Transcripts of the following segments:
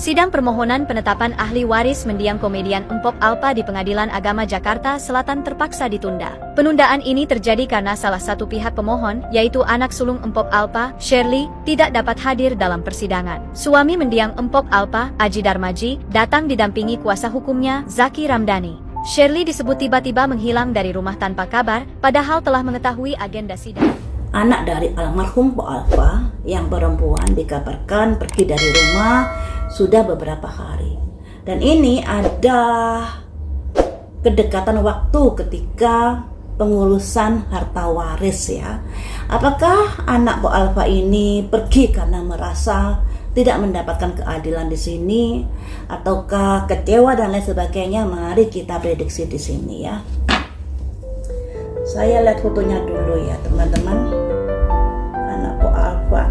Sidang permohonan penetapan ahli waris mendiang komedian Empok Alpa di Pengadilan Agama Jakarta Selatan terpaksa ditunda. Penundaan ini terjadi karena salah satu pihak pemohon, yaitu anak sulung Empok Alpa, Shirley, tidak dapat hadir dalam persidangan. Suami mendiang Empok Alpa, Aji Darmaji, datang didampingi kuasa hukumnya, Zaki Ramdhani. Shirley disebut tiba-tiba menghilang dari rumah tanpa kabar, padahal telah mengetahui agenda sidang. Anak dari almarhum Empok Alpa yang perempuan dikabarkan pergi dari rumah sudah beberapa hari. Dan ini ada kedekatan waktu ketika pengurusan harta waris ya. Apakah anak Empok Alpa ini pergi karena merasa tidak mendapatkan keadilan di sini, ataukah kecewa dan lain sebagainya? Mari kita prediksi di sini ya. Saya lihat fotonya dulu ya teman-teman. Anak Empok Alpa.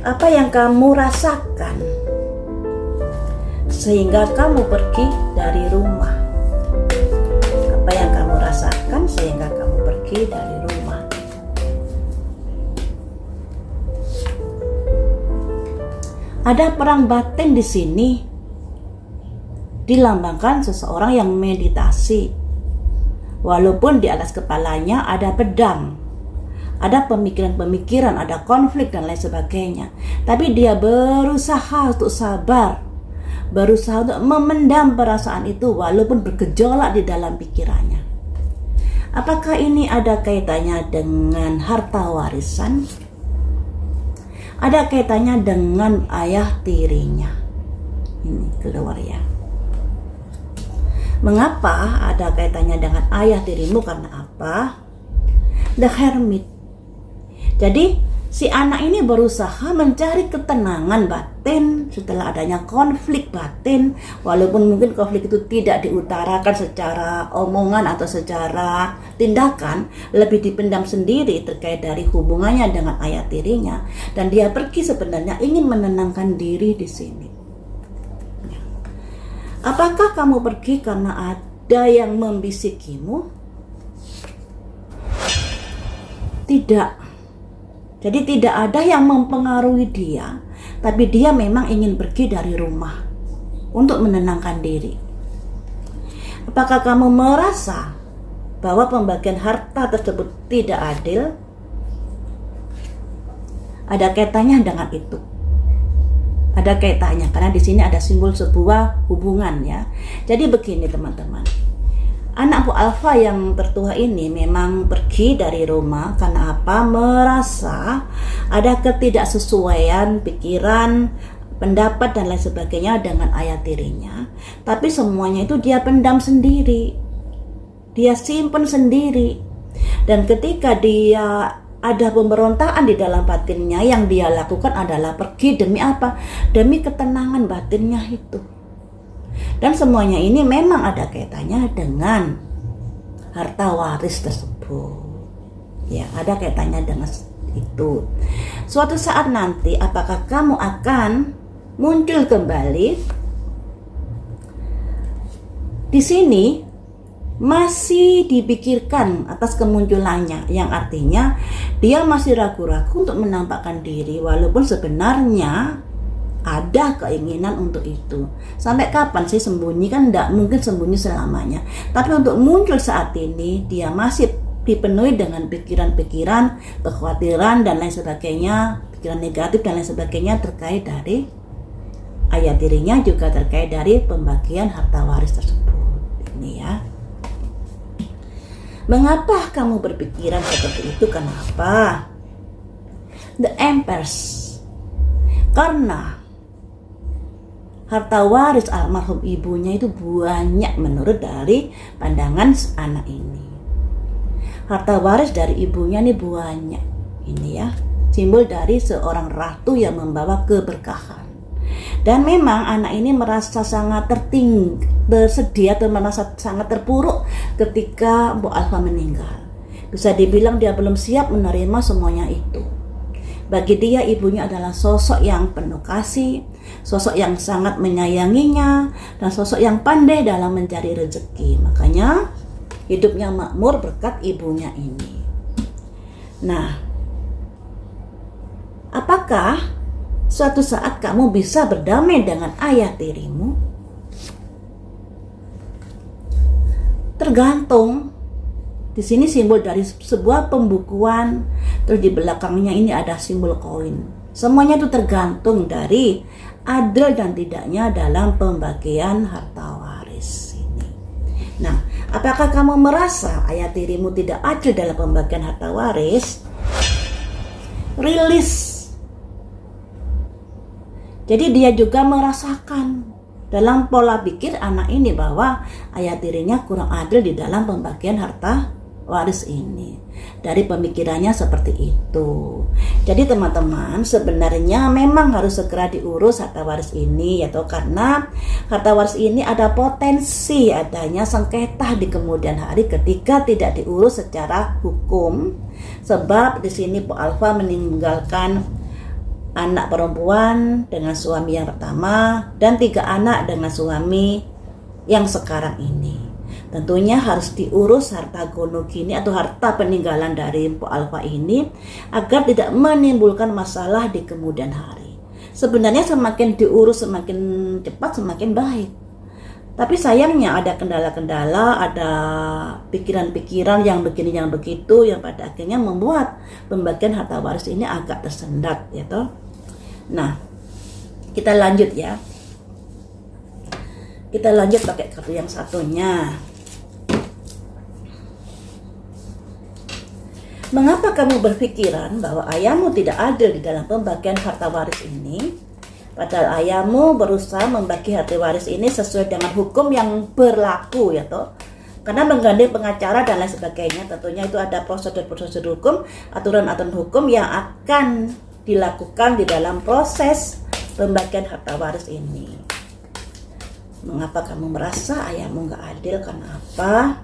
Apa yang kamu rasakan sehingga kamu pergi dari rumah? Apa yang kamu rasakan sehingga kamu pergi dari rumah? Ada perang batin di sini. Dilambangkan seseorang yang meditasi. Walaupun di atas kepalanya ada pedang, ada pemikiran-pemikiran, ada konflik dan lain sebagainya. Tapi dia berusaha untuk sabar, berusaha untuk memendam perasaan itu walaupun bergejolak di dalam pikirannya. Apakah ini ada kaitannya dengan harta warisan? Ada kaitannya dengan ayah tirinya. Ini keluar ya. Mengapa ada kaitannya dengan ayah tirimu? Karena apa? The Hermit. Jadi si anak ini berusaha mencari ketenangan batin setelah adanya konflik batin, walaupun mungkin konflik itu tidak diutarakan secara omongan atau secara tindakan, lebih dipendam sendiri terkait dari hubungannya dengan ayah tirinya, dan dia pergi sebenarnya ingin menenangkan diri di sini. Apakah kamu pergi karena ada yang membisikimu? Tidak. Jadi tidak ada yang mempengaruhi dia, tapi dia memang ingin pergi dari rumah untuk menenangkan diri. Apakah kamu merasa bahwa pembagian harta tersebut tidak adil? Ada kaitannya dengan itu. Ada kaitannya karena di sini ada simbol sebuah hubungan ya. Jadi begini teman-teman. Anak Empok Alpa yang tertua ini memang pergi dari rumah karena apa? Merasa ada ketidaksesuaian pikiran, pendapat dan lain sebagainya dengan ayah tirinya. Tapi semuanya itu dia pendam sendiri. Dia simpen sendiri. Dan ketika dia ada pemberontakan di dalam batinnya, yang dia lakukan adalah pergi demi apa? Demi ketenangan batinnya itu. Dan semuanya ini memang ada kaitannya dengan harta waris tersebut. Ya, ada kaitannya dengan itu. Suatu saat nanti apakah kamu akan muncul kembali? Di sini masih dipikirkan atas kemunculannya, yang artinya dia masih ragu-ragu untuk menampakkan diri walaupun sebenarnya ada keinginan untuk itu. Sampai kapan sih sembunyi? Kan tidak mungkin sembunyi selamanya. Tapi untuk muncul saat ini dia masih dipenuhi dengan pikiran-pikiran, kekhawatiran dan lain sebagainya, pikiran negatif dan lain sebagainya terkait dari ayah tirinya, juga terkait dari pembagian harta waris tersebut. Ini ya. Mengapa kamu berpikiran seperti itu? Kenapa? The Empress. Karena harta waris almarhum ibunya itu banyak menurut dari pandangan anak ini. Harta waris dari ibunya ini banyak. Ini ya, simbol dari seorang ratu yang membawa keberkahan. Dan memang anak ini merasa sangat bersedih atau merasa sangat terpuruk ketika Empok Alpa meninggal. Bisa dibilang dia belum siap menerima semuanya itu. Bagi dia ibunya adalah sosok yang penuh kasih, sosok yang sangat menyayanginya, dan sosok yang pandai dalam mencari rezeki. Makanya hidupnya makmur berkat ibunya ini. Nah, Apakah suatu saat kamu bisa berdamai dengan ayah tirimu? Tergantung. Di sini simbol dari sebuah pembukuan, terus di belakangnya ini ada simbol koin. Semuanya itu tergantung dari adil dan tidaknya dalam pembagian harta waris ini. Nah, apakah kamu merasa ayah tirimu tidak adil dalam pembagian harta waris? Rilis. Jadi dia juga merasakan dalam pola pikir anak ini bahwa ayah tirinya kurang adil di dalam pembagian harta waris ini. Dari pemikirannya seperti itu. Jadi teman-teman, sebenarnya memang harus segera diurus harta waris ini, yaitu karena harta waris ini ada potensi adanya sengketa di kemudian hari ketika tidak diurus secara hukum. Sebab di sini Bu Alfa meninggalkan anak perempuan dengan suami yang pertama dan 3 anak dengan suami yang sekarang ini. Tentunya harus diurus harta gono gini atau harta peninggalan dari Mpok Alfa ini agar tidak menimbulkan masalah di kemudian hari. Sebenarnya semakin diurus semakin cepat semakin baik. Tapi sayangnya ada kendala-kendala, ada pikiran-pikiran yang begini yang begitu yang pada akhirnya membuat pembagian harta waris ini agak tersendat, ya toh. Nah, kita lanjut ya. Kita lanjut pakai kartu yang satunya. Mengapa kamu berpikiran bahwa ayahmu tidak adil di dalam pembagian harta waris ini? Padahal ayahmu berusaha membagi harta waris ini sesuai dengan hukum yang berlaku, ya toh. Karena menggandeng pengacara dan lain sebagainya, tentunya itu ada prosedur-prosedur hukum, aturan-aturan hukum yang akan dilakukan di dalam proses pembagian harta waris ini. Mengapa kamu merasa ayahmu nggak adil? Karena apa?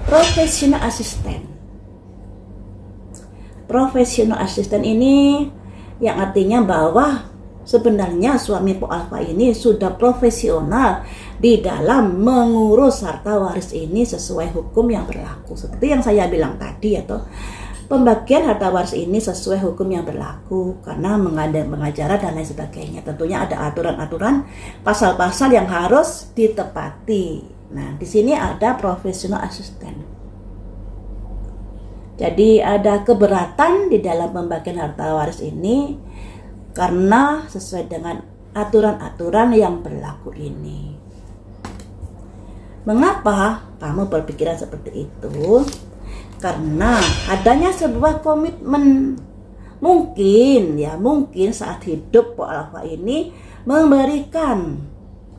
Professional assistant. Professional assistant ini yang artinya bahwa sebenarnya suami Po Alfa ini sudah profesional di dalam mengurus harta waris ini sesuai hukum yang berlaku. Seperti yang saya bilang tadi, atau pembagian harta waris ini sesuai hukum yang berlaku karena mengandung pengacara dan lain sebagainya. Tentunya ada aturan-aturan, pasal-pasal yang harus ditepati. Nah, di sini ada professional assistant. Jadi ada keberatan di dalam pembagian harta waris ini karena sesuai dengan aturan-aturan yang berlaku ini. Mengapa kamu berpikiran seperti itu? Karena adanya sebuah komitmen. Mungkin saat hidup Po Alfa ini memberikan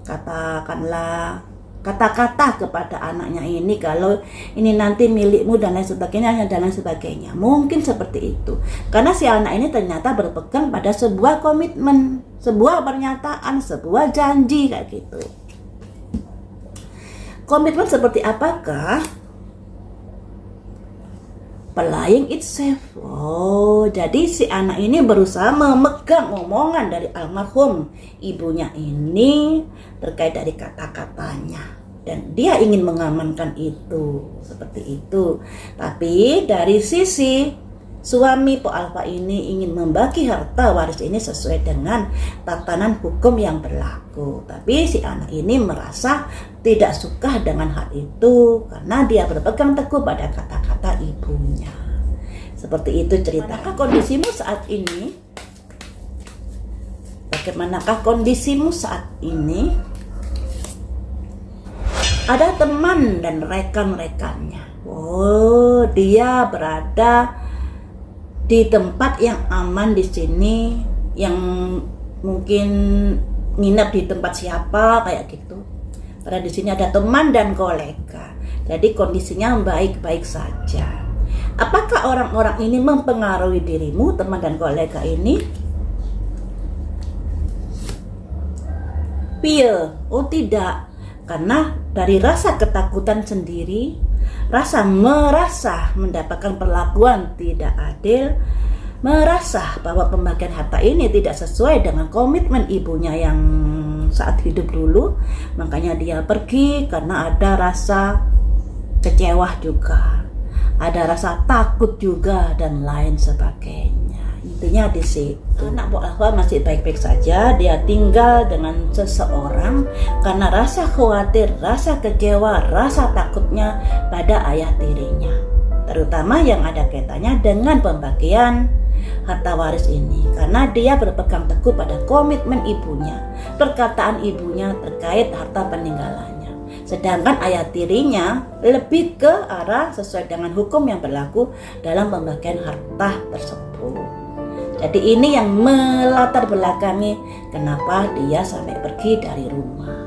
katakanlah kata-kata kepada anaknya ini kalau ini nanti milikmu dan lain sebagainya. Mungkin seperti itu. Karena si anak ini ternyata berpegang pada sebuah komitmen, sebuah pernyataan, sebuah janji kayak gitu. Komitmen seperti apakah? Playing it safe. Oh, jadi si anak ini berusaha memegang omongan dari almarhum ibunya ini terkait dari kata-katanya. Dan dia ingin mengamankan itu, seperti itu. Tapi dari sisi suami Po Alfa ini ingin membagi harta waris ini sesuai dengan tatanan hukum yang berlaku. Tapi si anak ini merasa tidak suka dengan hal itu karena dia berpegang teguh pada kata-kata ibunya. Seperti itu ceritanya. Kondisimu saat ini? Bagaimanakah kondisimu saat ini? Ada teman dan rekan-rekannya. Oh, dia berada di tempat yang aman di sini, yang mungkin nginep di tempat siapa kayak gitu. Karena di sini ada teman dan kolega. Jadi kondisinya baik-baik saja. Apakah orang-orang ini mempengaruhi dirimu, teman dan kolega ini? Fear? Oh tidak. Karena dari rasa ketakutan sendiri, merasa mendapatkan perlakuan tidak adil, merasa bahwa pembagian harta ini tidak sesuai dengan komitmen ibunya yang saat hidup dulu, makanya dia pergi karena ada rasa kecewa juga, ada rasa takut juga dan lain sebagainya. Intinya di situ. Anak Bu Alfa masih baik-baik saja. Dia tinggal dengan seseorang karena rasa khawatir, rasa kecewa, rasa takutnya pada ayah tirinya. Terutama yang ada kaitannya dengan pembagian harta waris ini. Karena dia berpegang teguh pada komitmen ibunya, perkataan ibunya terkait harta peninggalannya. Sedangkan ayah tirinya lebih ke arah sesuai dengan hukum yang berlaku dalam pembagian harta tersebut. Jadi ini yang melatar belakangi kenapa dia sampai pergi dari rumah.